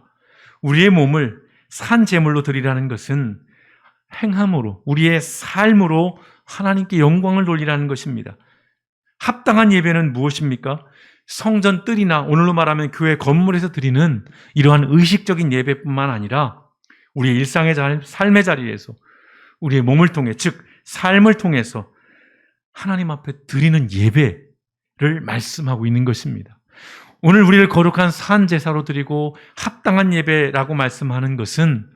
우리의 몸을 산 제물로 드리라는 것은 행함으로, 우리의 삶으로 하나님께 영광을 돌리라는 것입니다. 합당한 예배는 무엇입니까? 성전 뜰이나 오늘로 말하면 교회 건물에서 드리는 이러한 의식적인 예배뿐만 아니라 우리의 일상의 삶의 자리에서 우리의 몸을 통해, 즉 삶을 통해서 하나님 앞에 드리는 예배를 말씀하고 있는 것입니다. 오늘 우리를 거룩한 산 제사로 드리고 합당한 예배라고 말씀하는 것은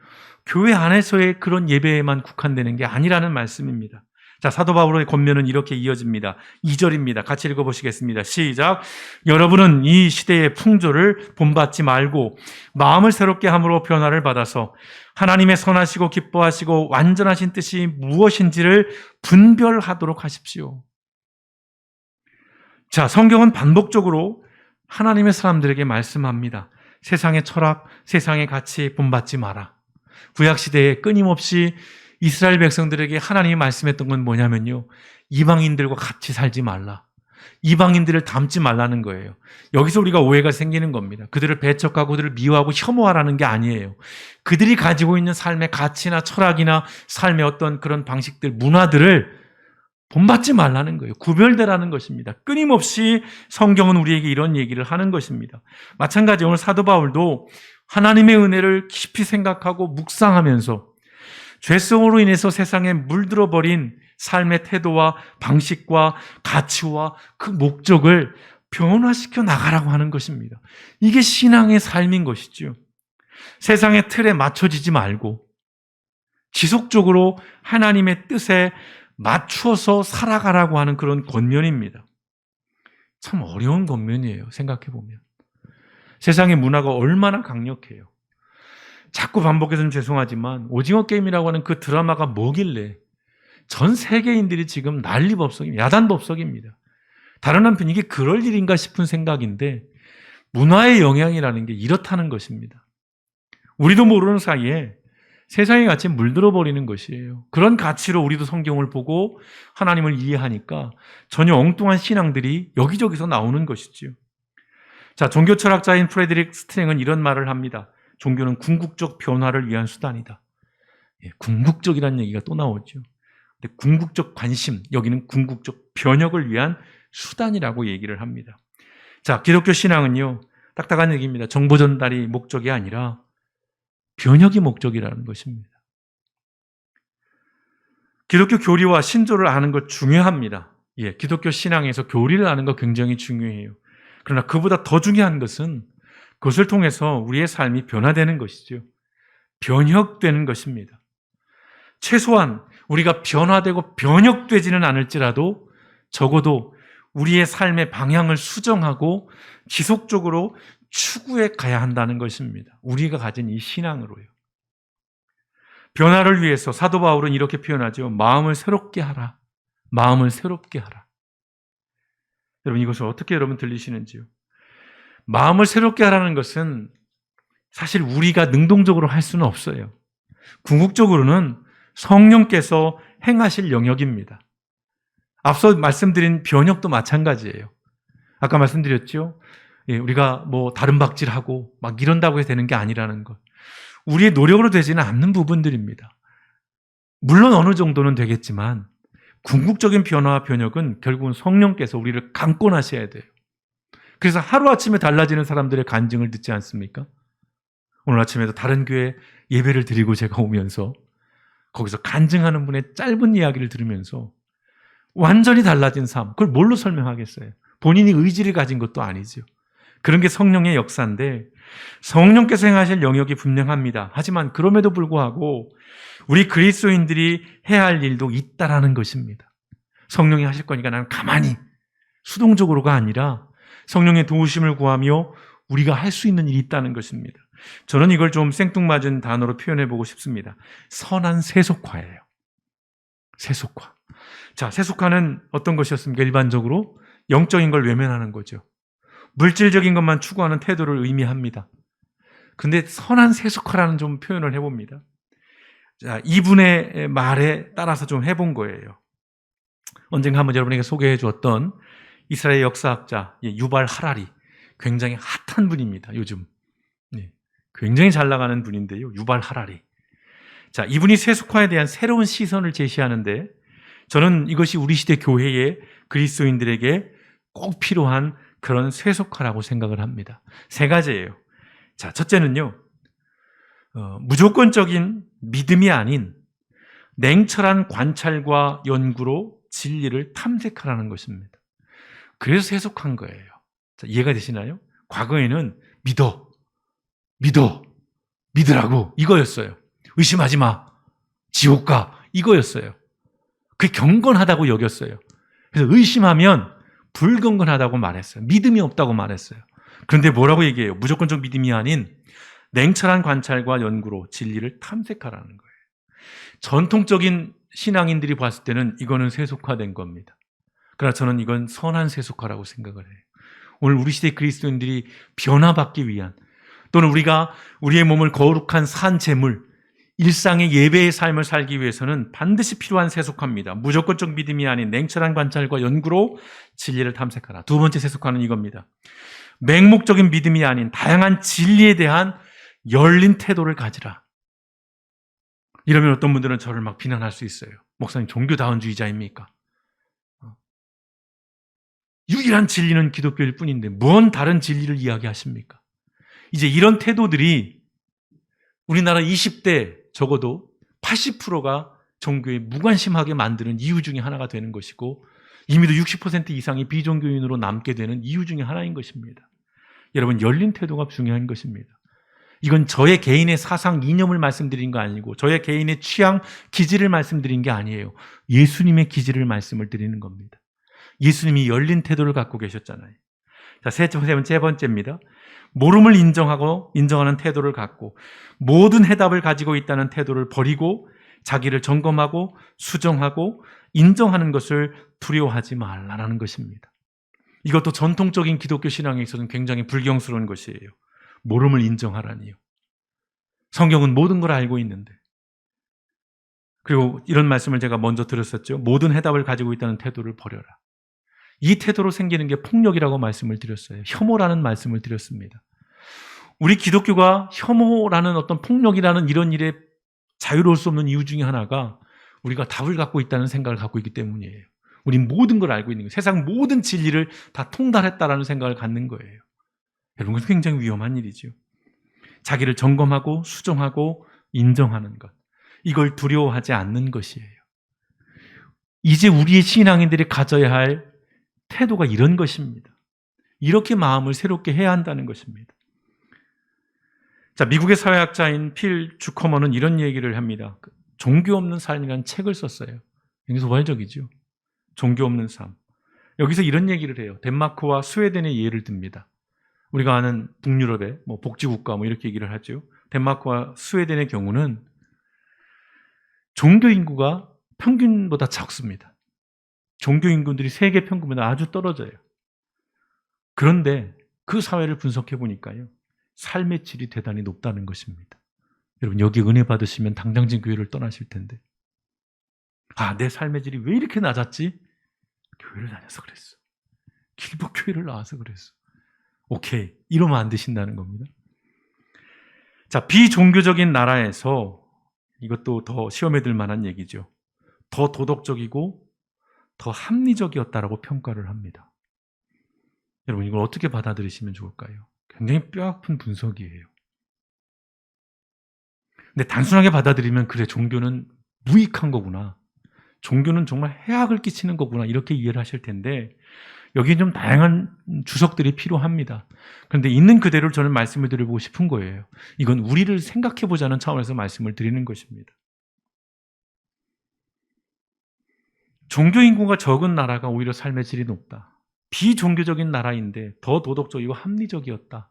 교회 안에서의 그런 예배에만 국한되는 게 아니라는 말씀입니다. 자, 사도 바울의 권면은 이렇게 이어집니다. 2절입니다. 같이 읽어보시겠습니다. 시작. 여러분은 이 시대의 풍조를 본받지 말고 마음을 새롭게 함으로 변화를 받아서 하나님의 선하시고 기뻐하시고 완전하신 뜻이 무엇인지를 분별하도록 하십시오. 자, 성경은 반복적으로 하나님의 사람들에게 말씀합니다. 세상의 철학, 세상의 가치 본받지 마라. 구약시대에 끊임없이 이스라엘 백성들에게 하나님이 말씀했던 건 뭐냐면요. 이방인들과 같이 살지 말라. 이방인들을 닮지 말라는 거예요. 여기서 우리가 오해가 생기는 겁니다. 그들을 배척하고 그들을 미워하고 혐오하라는 게 아니에요. 그들이 가지고 있는 삶의 가치나 철학이나 삶의 어떤 그런 방식들, 문화들을 본받지 말라는 거예요. 구별되라는 것입니다. 끊임없이 성경은 우리에게 이런 얘기를 하는 것입니다. 마찬가지 오늘 사도 바울도 하나님의 은혜를 깊이 생각하고 묵상하면서 죄성으로 인해서 세상에 물들어 버린 삶의 태도와 방식과 가치와 그 목적을 변화시켜 나가라고 하는 것입니다. 이게 신앙의 삶인 것이죠. 세상의 틀에 맞춰지지 말고 지속적으로 하나님의 뜻에 맞추어서 살아가라고 하는 그런 권면입니다. 참 어려운 권면이에요. 생각해 보면. 세상의 문화가 얼마나 강력해요. 자꾸 반복해서 좀 죄송하지만 오징어 게임이라고 하는 그 드라마가 뭐길래 전 세계인들이 지금 난리법석입니다. 야단법석입니다. 다른 한편 이게 그럴 일인가 싶은 생각인데 문화의 영향이라는 게 이렇다는 것입니다. 우리도 모르는 사이에 세상의 가치에 물들어 버리는 것이에요. 그런 가치로 우리도 성경을 보고 하나님을 이해하니까 전혀 엉뚱한 신앙들이 여기저기서 나오는 것이죠. 자, 종교 철학자인 프레드릭 스트랭은 이런 말을 합니다. 종교는 궁극적 변화를 위한 수단이다. 예, 궁극적이라는 얘기가 또 나오죠. 근데 궁극적 관심, 여기는 궁극적 변혁을 위한 수단이라고 얘기를 합니다. 자, 기독교 신앙은요, 딱딱한 얘기입니다. 정보 전달이 목적이 아니라 변혁이 목적이라는 것입니다. 기독교 교리와 신조를 아는 것 중요합니다. 예, 기독교 신앙에서 교리를 아는 것 굉장히 중요해요. 그러나 그보다 더 중요한 것은 그것을 통해서 우리의 삶이 변화되는 것이죠. 변혁되는 것입니다. 최소한 우리가 변화되고 변혁되지는 않을지라도 적어도 우리의 삶의 방향을 수정하고 지속적으로 추구해 가야 한다는 것입니다. 우리가 가진 이 신앙으로요. 변화를 위해서 사도 바울은 이렇게 표현하죠. 마음을 새롭게 하라. 마음을 새롭게 하라. 여러분 이것을 어떻게 여러분 들리시는지요? 마음을 새롭게 하라는 것은 사실 우리가 능동적으로 할 수는 없어요. 궁극적으로는 성령께서 행하실 영역입니다. 앞서 말씀드린 변혁도 마찬가지예요. 아까 말씀드렸죠? 예, 우리가 뭐 다른 박질하고 막 이런다고 해서 되는 게 아니라는 것. 우리의 노력으로 되지는 않는 부분들입니다. 물론 어느 정도는 되겠지만 궁극적인 변화와 변혁은 결국은 성령께서 우리를 강권하셔야 돼요. 그래서 하루아침에 달라지는 사람들의 간증을 듣지 않습니까? 오늘 아침에도 다른 교회 예배를 드리고 제가 오면서 거기서 간증하는 분의 짧은 이야기를 들으면서 완전히 달라진 삶, 그걸 뭘로 설명하겠어요? 본인이 의지를 가진 것도 아니죠. 그런 게 성령의 역사인데 성령께서 행하실 영역이 분명합니다. 하지만 그럼에도 불구하고 우리 그리스도인들이 해야 할 일도 있다라는 것입니다. 성령이 하실 거니까 나는 가만히 수동적으로가 아니라 성령의 도우심을 구하며 우리가 할 수 있는 일이 있다는 것입니다. 저는 이걸 좀 생뚱맞은 단어로 표현해 보고 싶습니다. 선한 세속화예요. 세속화. 자, 세속화는 어떤 것이었습니까? 일반적으로 영적인 걸 외면하는 거죠. 물질적인 것만 추구하는 태도를 의미합니다. 근데 선한 세속화라는 좀 표현을 해봅니다. 자, 이분의 말에 따라서 좀 해본 거예요. 언젠가 한번 여러분에게 소개해 주었던 이스라엘 역사학자 유발 하라리, 굉장히 핫한 분입니다. 요즘 굉장히 잘 나가는 분인데요. 유발 하라리. 자, 이분이 세속화에 대한 새로운 시선을 제시하는데 저는 이것이 우리 시대 교회의 그리스도인들에게 꼭 필요한 그런 세속화라고 생각을 합니다. 세 가지예요. 자, 첫째는요, 무조건적인 믿음이 아닌 냉철한 관찰과 연구로 진리를 탐색하라는 것입니다. 그래서 세속한 거예요. 자, 이해가 되시나요? 과거에는 믿으라고 이거였어요. 의심하지 마, 지옥 가 이거였어요. 그게 경건하다고 여겼어요. 그래서 의심하면 불경건하다고 말했어요. 믿음이 없다고 말했어요. 그런데 뭐라고 얘기해요? 무조건적 믿음이 아닌 냉철한 관찰과 연구로 진리를 탐색하라는 거예요. 전통적인 신앙인들이 봤을 때는 이거는 세속화된 겁니다. 그러나 저는 이건 선한 세속화라고 생각을 해요. 오늘 우리 시대 그리스도인들이 변화받기 위한, 또는 우리가 우리의 몸을 거룩한 산 제물, 일상의 예배의 삶을 살기 위해서는 반드시 필요한 세속화입니다. 무조건적 믿음이 아닌 냉철한 관찰과 연구로 진리를 탐색하라. 두 번째 세속화는 이겁니다. 맹목적인 믿음이 아닌 다양한 진리에 대한 열린 태도를 가지라. 이러면 어떤 분들은 저를 막 비난할 수 있어요. 목사님 종교다원주의자입니까? 유일한 진리는 기독교일 뿐인데 뭔 다른 진리를 이야기하십니까? 이제 이런 태도들이 우리나라 20대 적어도 80%가 종교에 무관심하게 만드는 이유 중에 하나가 되는 것이고, 이미도 60% 이상이 비종교인으로 남게 되는 이유 중에 하나인 것입니다. 여러분, 열린 태도가 중요한 것입니다. 이건 저의 개인의 사상 이념을 말씀드린 거 아니고 저의 개인의 취향 기질을 말씀드린 게 아니에요. 예수님의 기질을 말씀을 드리는 겁니다. 예수님이 열린 태도를 갖고 계셨잖아요. 자, 세 번째입니다. 모름을 인정하는 태도를 갖고 모든 해답을 가지고 있다는 태도를 버리고 자기를 점검하고 수정하고 인정하는 것을 두려워하지 말라는 것입니다. 이것도 전통적인 기독교 신앙에 있어서는 굉장히 불경스러운 것이에요. 모름을 인정하라니요. 성경은 모든 걸 알고 있는데. 그리고 이런 말씀을 제가 먼저 들었었죠. 모든 해답을 가지고 있다는 태도를 버려라. 이 태도로 생기는 게 폭력이라고 말씀을 드렸어요. 혐오라는 말씀을 드렸습니다. 우리 기독교가 혐오라는 어떤 폭력이라는 이런 일에 자유로울 수 없는 이유 중에 하나가 우리가 답을 갖고 있다는 생각을 갖고 있기 때문이에요. 우린 모든 걸 알고 있는 거예요. 세상 모든 진리를 다 통달했다라는 생각을 갖는 거예요. 여러분, 그건 굉장히 위험한 일이죠. 자기를 점검하고 수정하고 인정하는 것. 이걸 두려워하지 않는 것이에요. 이제 우리의 신앙인들이 가져야 할 태도가 이런 것입니다. 이렇게 마음을 새롭게 해야 한다는 것입니다. 자, 미국의 사회학자인 필 주커먼은 이런 얘기를 합니다. 종교 없는 삶이라는 책을 썼어요. 굉장히 소발적이죠. 종교 없는 삶. 여기서 이런 얘기를 해요. 덴마크와 스웨덴의 예를 듭니다. 우리가 아는 북유럽의 복지국가 이렇게 얘기를 하죠. 덴마크와 스웨덴의 경우는 종교 인구가 평균보다 적습니다. 종교 인구들이 세계 평균보다 아주 떨어져요. 그런데 그 사회를 분석해 보니까요, 삶의 질이 대단히 높다는 것입니다. 여러분, 여기 은혜 받으시면 당장 지금 교회를 떠나실 텐데, 내 삶의 질이 왜 이렇게 낮았지? 교회를 다녀서 그랬어. 길복교회를 나와서 그랬어. 오케이, 이러면 안 되신다는 겁니다. 자, 비종교적인 나라에서, 이것도 더 시험에 들 만한 얘기죠. 더 도덕적이고 더 합리적이었다라고 평가를 합니다. 여러분, 이걸 어떻게 받아들이시면 좋을까요? 굉장히 뼈아픈 분석이에요. 근데 단순하게 받아들이면, 그래, 종교는 무익한 거구나, 종교는 정말 해악을 끼치는 거구나, 이렇게 이해를 하실 텐데, 여기에 좀 다양한 주석들이 필요합니다. 그런데 있는 그대로 저는 말씀을 드리고 싶은 거예요. 이건 우리를 생각해보자는 차원에서 말씀을 드리는 것입니다. 종교 인구가 적은 나라가 오히려 삶의 질이 높다. 비종교적인 나라인데 더 도덕적이고 합리적이었다.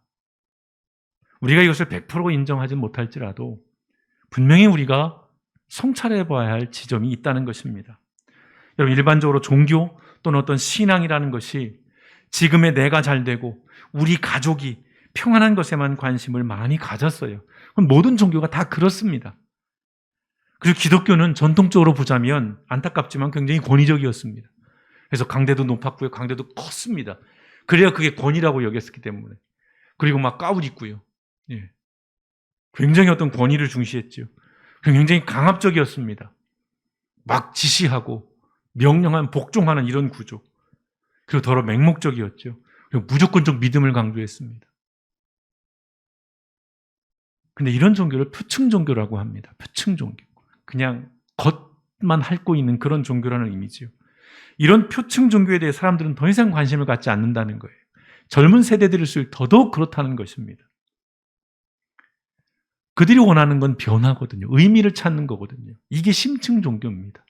우리가 이것을 100% 인정하지 못할지라도 분명히 우리가 성찰해봐야 할 지점이 있다는 것입니다. 여러분, 일반적으로 종교 또는 어떤 신앙이라는 것이 지금의 내가 잘 되고 우리 가족이 평안한 것에만 관심을 많이 가졌어요. 모든 종교가 다 그렇습니다. 그리고 기독교는 전통적으로 보자면 안타깝지만 굉장히 권위적이었습니다. 그래서 강대도 높았고요, 강대도 컸습니다. 그래야 그게 권위라고 여겼기 때문에. 그리고 막 가울 있고요. 예. 굉장히 어떤 권위를 중시했죠. 굉장히 강압적이었습니다. 막 지시하고 명령하면 복종하는 이런 구조. 그리고 더러 맹목적이었죠. 그리고 무조건적 믿음을 강조했습니다. 근데 이런 종교를 표층 종교라고 합니다. 표층 종교. 그냥 겉만 핥고 있는 그런 종교라는 의미죠. 이런 표층 종교에 대해 사람들은 더 이상 관심을 갖지 않는다는 거예요. 젊은 세대들일수록 더더욱 그렇다는 것입니다. 그들이 원하는 건 변화거든요. 의미를 찾는 거거든요. 이게 심층 종교입니다.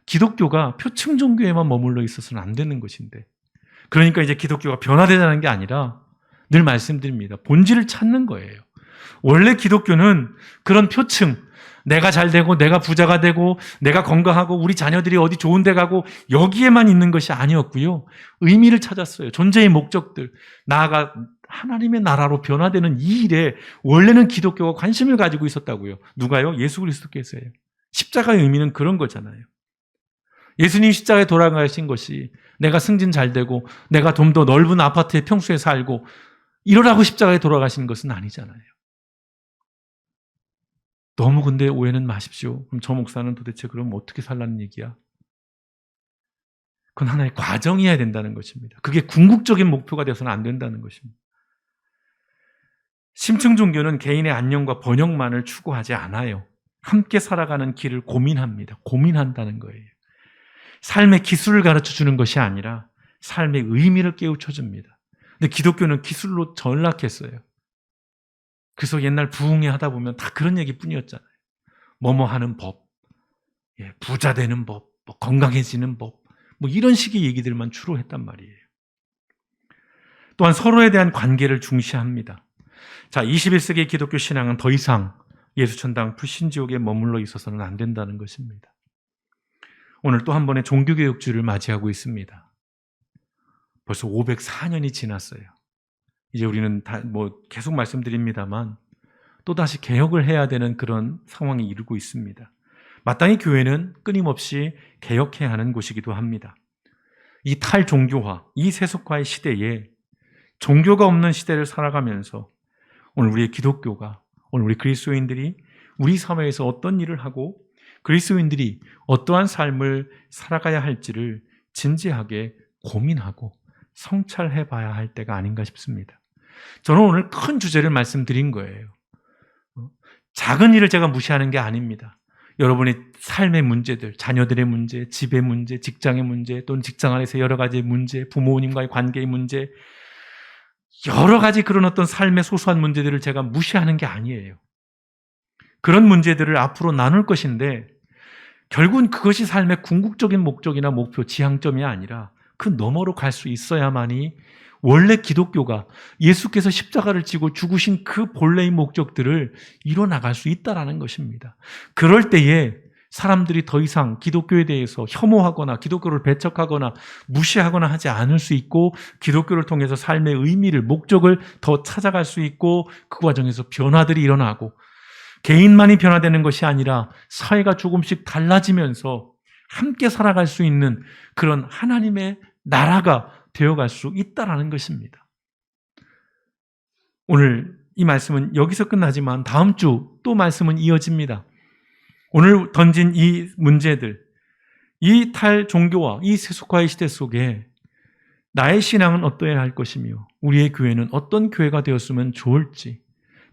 기독교가 표층 종교에만 머물러 있어서는 안 되는 것인데, 그러니까 이제 기독교가 변화되자는 게 아니라 늘 말씀드립니다. 본질을 찾는 거예요. 원래 기독교는 그런 표층, 내가 잘 되고 내가 부자가 되고 내가 건강하고 우리 자녀들이 어디 좋은 데 가고 여기에만 있는 것이 아니었고요. 의미를 찾았어요. 존재의 목적들. 나아가 하나님의 나라로 변화되는 이 일에 원래는 기독교가 관심을 가지고 있었다고요. 누가요? 예수 그리스도께서요. 십자가의 의미는 그런 거잖아요. 예수님 십자가에 돌아가신 것이 내가 승진 잘 되고 내가 좀 더 넓은 아파트에 평수에 살고 이러라고 십자가에 돌아가신 것은 아니잖아요. 너무 근데 오해는 마십시오. 그럼 저 목사는 도대체 그럼 어떻게 살라는 얘기야? 그건 하나의 과정이어야 된다는 것입니다. 그게 궁극적인 목표가 되어서는 안 된다는 것입니다. 심층 종교는 개인의 안녕과 번영만을 추구하지 않아요. 함께 살아가는 길을 고민합니다. 고민한다는 거예요. 삶의 기술을 가르쳐주는 것이 아니라 삶의 의미를 깨우쳐줍니다. 근데 기독교는 기술로 전락했어요. 그래서 옛날 부흥회 하다 보면 다 그런 얘기뿐이었잖아요. 뭐뭐 하는 법, 부자 되는 법, 뭐 건강해지는 법, 뭐 이런 식의 얘기들만 주로 했단 말이에요. 또한 서로에 대한 관계를 중시합니다. 자, 21세기 기독교 신앙은 더 이상 예수천당 불신지옥에 머물러 있어서는 안 된다는 것입니다. 오늘 또 한 번의 종교개혁주의를 맞이하고 있습니다. 벌써 504년이 지났어요. 이제 우리는 계속 말씀드립니다만 또다시 개혁을 해야 되는 그런 상황에 이르고 있습니다. 마땅히 교회는 끊임없이 개혁해야 하는 곳이기도 합니다. 이 탈종교화, 이 세속화의 시대에 종교가 없는 시대를 살아가면서 오늘 우리의 기독교가, 오늘 우리 그리스도인들이 우리 사회에서 어떤 일을 하고 그리스도인들이 어떠한 삶을 살아가야 할지를 진지하게 고민하고 성찰해 봐야 할 때가 아닌가 싶습니다. 저는 오늘 큰 주제를 말씀드린 거예요. 작은 일을 제가 무시하는 게 아닙니다. 여러분의 삶의 문제들, 자녀들의 문제, 집의 문제, 직장의 문제, 또는 직장 안에서 여러 가지의 문제, 부모님과의 관계의 문제, 여러 가지 그런 어떤 삶의 소소한 문제들을 제가 무시하는 게 아니에요. 그런 문제들을 앞으로 나눌 것인데 결국은 그것이 삶의 궁극적인 목적이나 목표, 지향점이 아니라 그 너머로 갈 수 있어야만이 원래 기독교가 예수께서 십자가를 지고 죽으신 그 본래의 목적들을 이뤄나갈 수 있다는 것입니다. 그럴 때에 사람들이 더 이상 기독교에 대해서 혐오하거나 기독교를 배척하거나 무시하거나 하지 않을 수 있고 기독교를 통해서 삶의 의미를, 목적을 더 찾아갈 수 있고 그 과정에서 변화들이 일어나고 개인만이 변화되는 것이 아니라 사회가 조금씩 달라지면서 함께 살아갈 수 있는 그런 하나님의 나라가 되어갈 수 있다는 것입니다. 오늘 이 말씀은 여기서 끝나지만 다음 주 또 말씀은 이어집니다. 오늘 던진 이 문제들, 이 탈종교와 이 세속화의 시대 속에 나의 신앙은 어떠해야 할 것이며 우리의 교회는 어떤 교회가 되었으면 좋을지,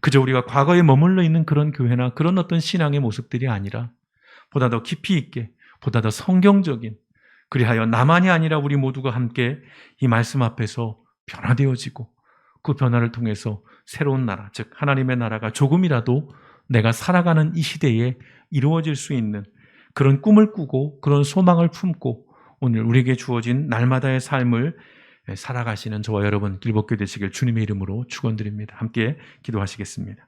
그저 우리가 과거에 머물러 있는 그런 교회나 그런 어떤 신앙의 모습들이 아니라 보다 더 깊이 있게, 보다 더 성경적인, 그리하여 나만이 아니라 우리 모두가 함께 이 말씀 앞에서 변화되어지고 그 변화를 통해서 새로운 나라, 즉 하나님의 나라가 조금이라도 내가 살아가는 이 시대에 이루어질 수 있는 그런 꿈을 꾸고 그런 소망을 품고 오늘 우리에게 주어진 날마다의 삶을 살아가시는 저와 여러분 길벗게 되시길 주님의 이름으로 축원드립니다. 함께 기도하시겠습니다.